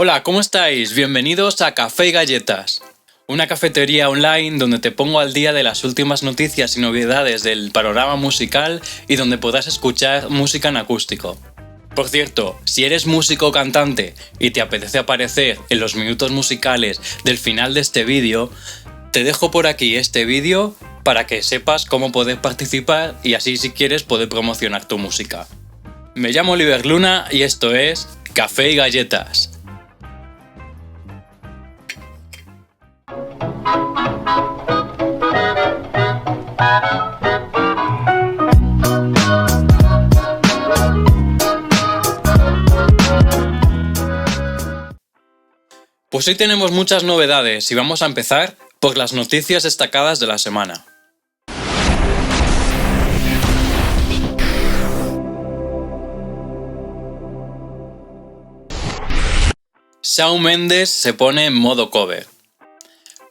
Hola, ¿cómo estáis? Bienvenidos a Café y Galletas, una cafetería online donde te pongo al día de las últimas noticias y novedades del panorama musical y donde podrás escuchar música en acústico. Por cierto, si eres músico o cantante y te apetece aparecer en los minutos musicales del final de este vídeo, te dejo por aquí este vídeo para que sepas cómo poder participar y así si quieres poder promocionar tu música. Me llamo Oliver Luna y esto es Café y Galletas. Pues hoy tenemos muchas novedades y vamos a empezar por las noticias destacadas de la semana. Shawn Mendes se pone en modo cover.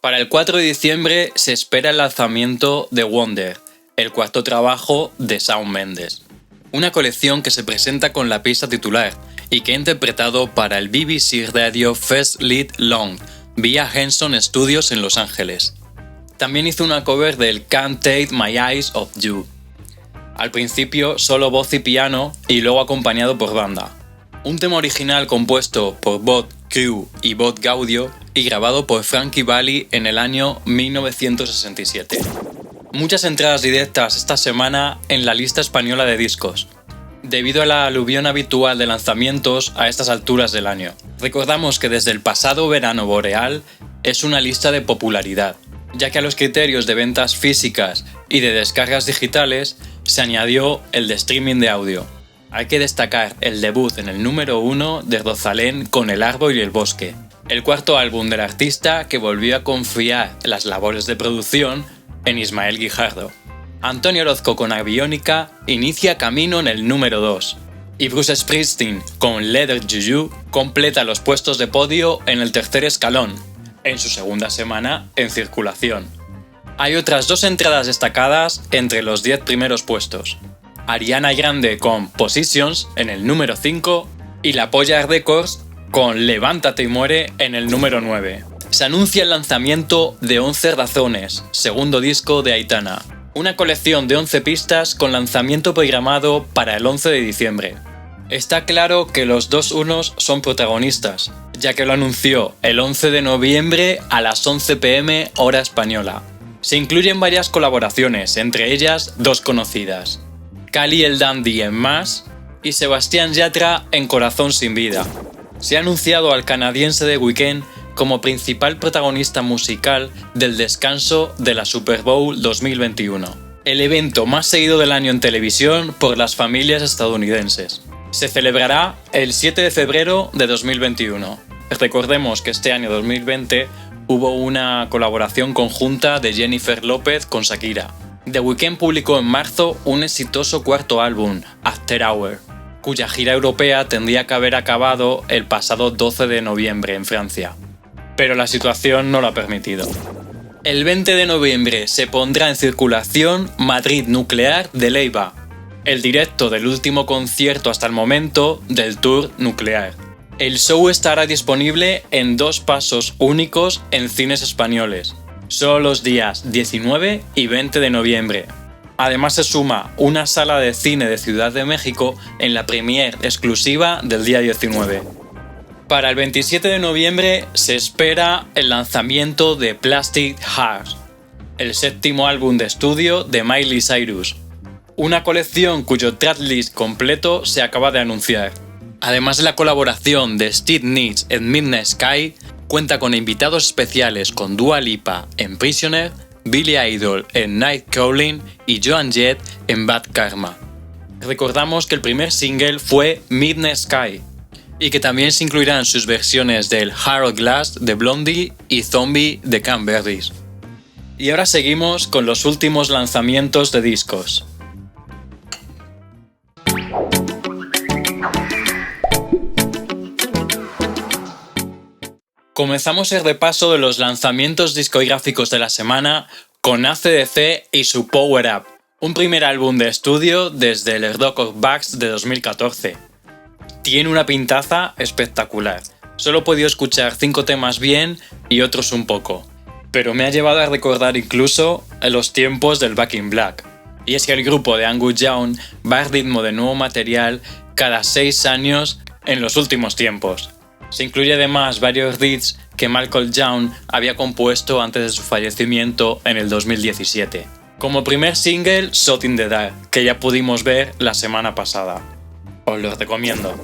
Para el 4 de diciembre se espera el lanzamiento de Wonder, el cuarto trabajo de Shawn Mendes. Una colección que se presenta con la pista titular y que ha interpretado para el BBC Radio First Lead Long vía Henson Studios en Los Ángeles. También hizo una cover del Can't Take My Eyes Off You. Al principio solo voz y piano y luego acompañado por banda. Un tema original compuesto por Bob Crew y Bob Gaudio y grabado por Frankie Valli en el año 1967. Muchas entradas directas esta semana en la lista española de discos, debido a la aluvión habitual de lanzamientos a estas alturas del año. Recordamos que desde el pasado verano boreal es una lista de popularidad, ya que a los criterios de ventas físicas y de descargas digitales se añadió el de streaming de audio. Hay que destacar el debut en el número 1 de Rosalén con El árbol y el bosque, el cuarto álbum del artista que volvió a confiar las labores de producción en Ismael Guijardo. Antonio Orozco con Aviónica inicia camino en el número 2 y Bruce Springsteen con Leather Juju completa los puestos de podio en el tercer escalón, en su segunda semana en circulación. Hay otras dos entradas destacadas entre los 10 primeros puestos. Ariana Grande con Positions en el número 5 y La Polla Records con Levántate y muere en el número 9. Se anuncia el lanzamiento de 11 razones, segundo disco de Aitana. Una colección de 11 pistas con lanzamiento programado para el 11 de diciembre. Está claro que los dos unos son protagonistas, ya que lo anunció el 11 de noviembre a las 11 p.m. hora española. Se incluyen varias colaboraciones, entre ellas dos conocidas. Cali el Dandy en Más y Sebastián Yatra en Corazón sin vida. Se ha anunciado al canadiense The Weeknd como principal protagonista musical del descanso de la Super Bowl 2021, el evento más seguido del año en televisión por las familias estadounidenses. Se celebrará el 7 de febrero de 2021. Recordemos que este año 2020 hubo una colaboración conjunta de Jennifer López con Shakira. The Weeknd publicó en marzo un exitoso cuarto álbum, After Hour, cuya gira europea tendría que haber acabado el pasado 12 de noviembre en Francia, pero la situación no lo ha permitido. El 20 de noviembre se pondrá en circulación Madrid Nuclear de Leiva, el directo del último concierto hasta el momento del tour Nuclear. El show estará disponible en 2 pasos únicos en cines españoles, solo los días 19 y 20 de noviembre. Además se suma una sala de cine de Ciudad de México en la premiere exclusiva del día 19. Para el 27 de noviembre se espera el lanzamiento de Plastic Hearts, el séptimo álbum de estudio de Miley Cyrus, una colección cuyo tracklist completo se acaba de anunciar. Además de la colaboración de Steve Nicks en Midnight Sky, cuenta con invitados especiales con Dua Lipa en Prisoner, Billy Idol en Nightcrawling y Joan Jett en Bad Karma. Recordamos que el primer single fue Midnight Sky y que también se incluirán sus versiones del Hard Glass de Blondie y Zombie de Cranberries. Y ahora seguimos con los últimos lanzamientos de discos. Comenzamos el repaso de los lanzamientos discográficos de la semana con AC/DC y su Power Up, un primer álbum de estudio desde el Rock of Bugs de 2014. Tiene una pintaza espectacular, Solo he podido escuchar 5 temas bien y otros un poco, pero me ha llevado a recordar incluso los tiempos del Back in Black. Y es que el grupo de Angus Young va al ritmo de nuevo material cada 6 años en los últimos tiempos. Se incluye además varios hits que Malcolm Young había compuesto antes de su fallecimiento en el 2017. Como primer single, Shot in the Dark, que ya pudimos ver la semana pasada. Os lo recomiendo.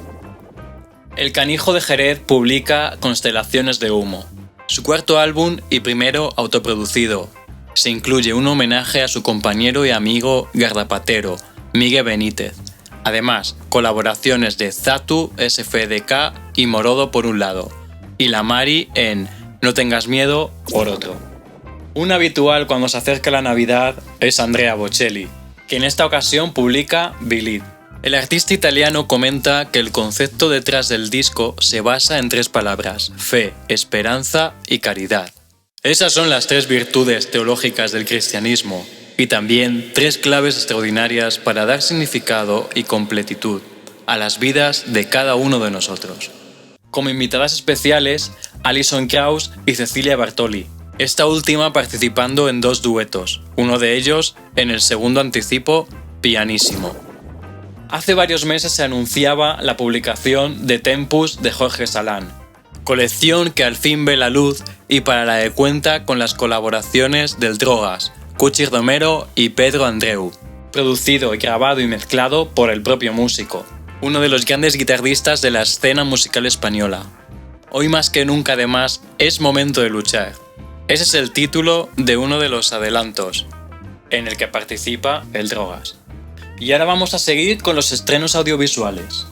El Canijo de Jerez publica Constelaciones de Humo, su cuarto álbum y primero autoproducido. Se incluye un homenaje a su compañero y amigo gardapatero, Miguel Benítez. Además, colaboraciones de Zatu, SFDK y Morodo por un lado, y La Mari en No tengas miedo por otro. Un habitual cuando se acerca la Navidad es Andrea Bocelli, que en esta ocasión publica Believe. El artista italiano comenta que el concepto detrás del disco se basa en 3 palabras: fe, esperanza y caridad. Esas son las 3 virtudes teológicas del cristianismo, y también 3 claves extraordinarias para dar significado y completitud a las vidas de cada uno de nosotros. Como invitadas especiales, Alison Krauss y Cecilia Bartoli, esta última participando en 2 duetos, uno de ellos en el segundo anticipo, pianísimo. Hace varios meses se anunciaba la publicación de Tempus de Jorge Salán, colección que al fin ve la luz y para la que cuenta con las colaboraciones del Drogas, Cuchi Romero y Pedro Andreu, producido, grabado y mezclado por el propio músico, uno de los grandes guitarristas de la escena musical española. Hoy más que nunca además es momento de luchar. Ese es el título de uno de los adelantos, en el que participa el Drogas. Y ahora vamos a seguir con los estrenos audiovisuales.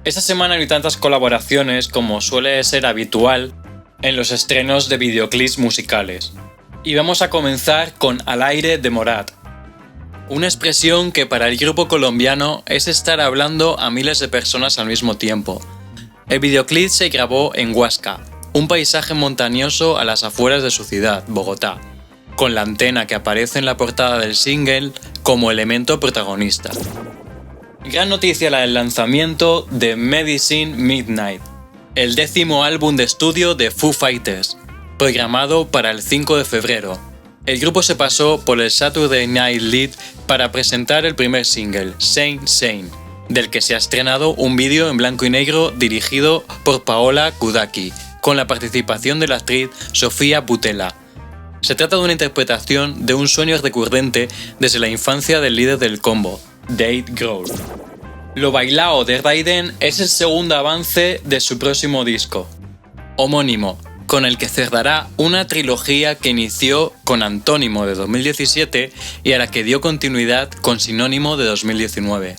Esta semana hay tantas colaboraciones como suele ser habitual en los estrenos de videoclips musicales. Y vamos a comenzar con Al aire de Morat. Una expresión que para el grupo colombiano es estar hablando a miles de personas al mismo tiempo. El videoclip se grabó en Huasca, un paisaje montañoso a las afueras de su ciudad, Bogotá, con la antena que aparece en la portada del single como elemento protagonista. Gran noticia la del lanzamiento de Medicine Midnight, el 10º álbum de estudio de Foo Fighters, programado para el 5 de febrero. El grupo se pasó por el Saturday Night Live para presentar el primer single, Saint Saint, del que se ha estrenado un vídeo en blanco y negro dirigido por Paola Kudaki, con la participación de la actriz Sofía Boutella. Se trata de una interpretación de un sueño recurrente desde la infancia del líder del combo, Dave Grohl. Lo bailao de Raiden es el segundo avance de su próximo disco, homónimo, con el que cerrará una trilogía que inició con Antónimo de 2017 y a la que dio continuidad con Sinónimo de 2019.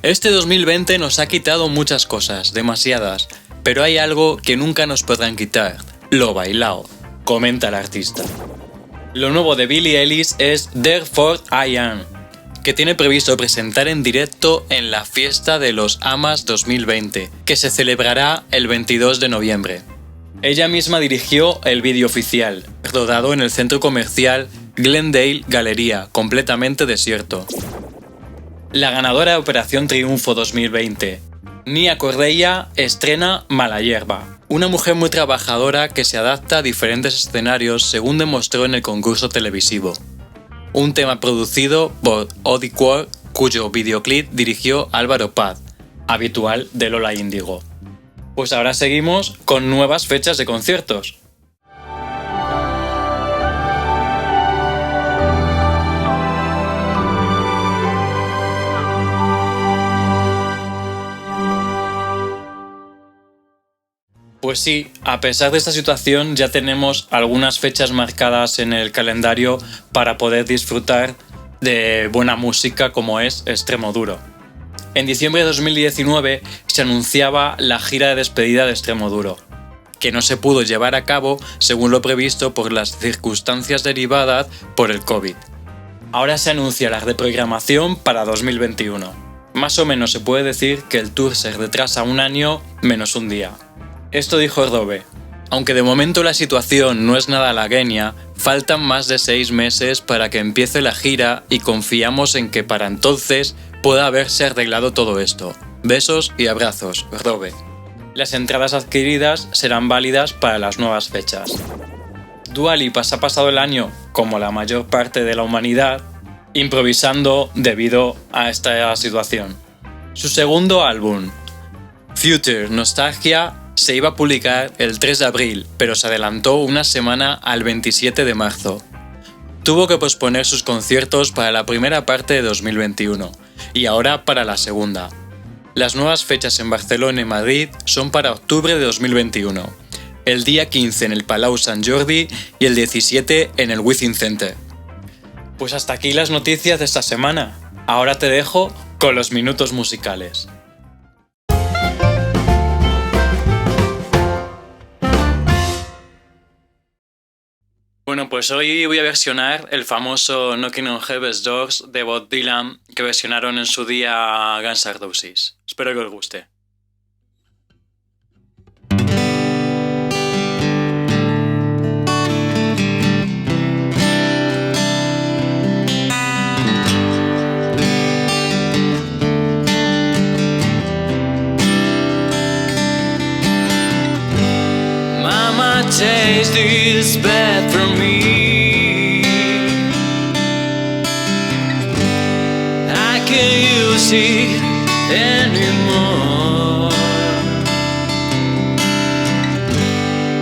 Este 2020 nos ha quitado muchas cosas, demasiadas, pero hay algo que nunca nos podrán quitar: lo bailao, comenta el artista. Lo nuevo de Billie Eilish es Therefore I Am, que tiene previsto presentar en directo en la Fiesta de los Amas 2020, que se celebrará el 22 de noviembre. Ella misma dirigió el vídeo oficial, rodado en el centro comercial Glendale Galleria, completamente desierto. La ganadora de Operación Triunfo 2020, Nia Correia, estrena Mala Hierba, una mujer muy trabajadora que se adapta a diferentes escenarios según demostró en el concurso televisivo. Un tema producido por Odiquor, cuyo videoclip dirigió Álvaro Paz, habitual de Lola Índigo. Pues ahora seguimos con nuevas fechas de conciertos. Pues sí, a pesar de esta situación ya tenemos algunas fechas marcadas en el calendario para poder disfrutar de buena música como es Extremoduro. En diciembre de 2019 se anunciaba la gira de despedida de Extremoduro, que no se pudo llevar a cabo según lo previsto por las circunstancias derivadas por el COVID. Ahora se anuncia la reprogramación para 2021. Más o menos se puede decir que el tour se retrasa un año menos un día. Esto dijo Robe: Aunque de momento la situación no es nada halagüeña, faltan más de 6 meses para que empiece la gira y confiamos en que para entonces pueda haberse arreglado todo esto. Besos y abrazos, Robe. Las entradas adquiridas serán válidas para las nuevas fechas. Dua Lipa se ha pasado el año, como la mayor parte de la humanidad, improvisando debido a esta situación. Su segundo álbum, Future Nostalgia, se iba a publicar el 3 de abril, pero se adelantó una semana al 27 de marzo. Tuvo que posponer sus conciertos para la primera parte de 2021 y ahora para la segunda. Las nuevas fechas en Barcelona y Madrid son para octubre de 2021, el día 15 en el Palau Sant Jordi y el 17 en el Within Center. Pues hasta aquí las noticias de esta semana. Ahora te dejo con los minutos musicales. Bueno, pues hoy voy a versionar el famoso Knocking on Heaven's Doors de Bob Dylan que versionaron en su día Guns N' Roses. Espero que os guste. Mama, taste this bad from me. I can't use it anymore.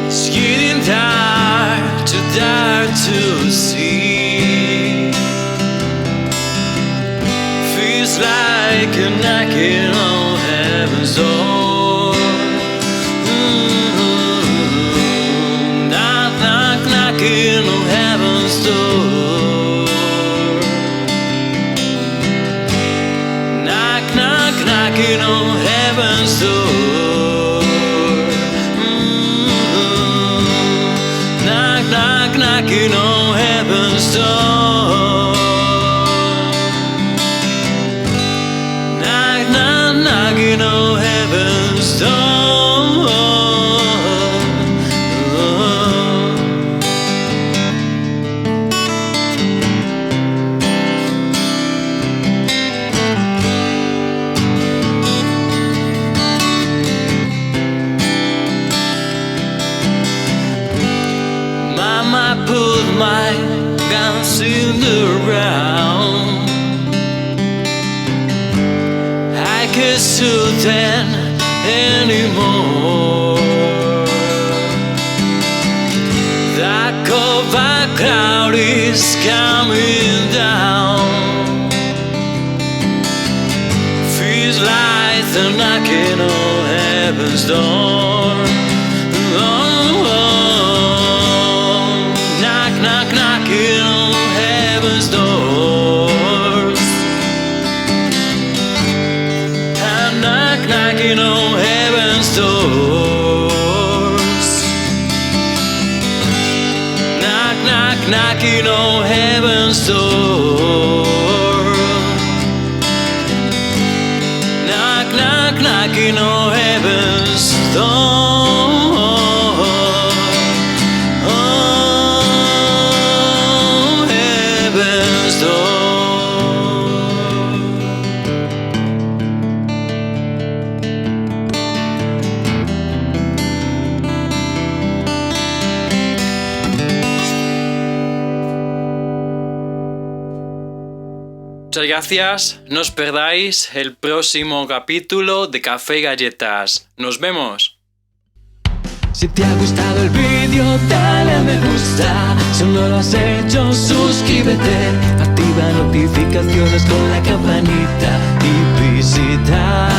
It's getting dark, too dark to see. Feels like a knocking on heaven's door. Knocking on heaven's door. Knock, knock, knocking on heaven's door. Knock, knock, knocking on heaven's door. Knock, knock, knocking on heaven's door. Mama put my guns in the ground. I can't shoot them anymore. The cover cloud is coming down. Feels like they're knocking on heaven's door. Knocking on heaven's doors. I'm knocking on heaven's doors. Knocking on heaven's door. Knocking on heaven's door. Muchas gracias, no os perdáis el próximo capítulo de Café y Galletas. ¡Nos vemos! Si te ha gustado el vídeo, dale a me gusta. Si aún no lo has hecho, suscríbete. Activa notificaciones con la campanita y visita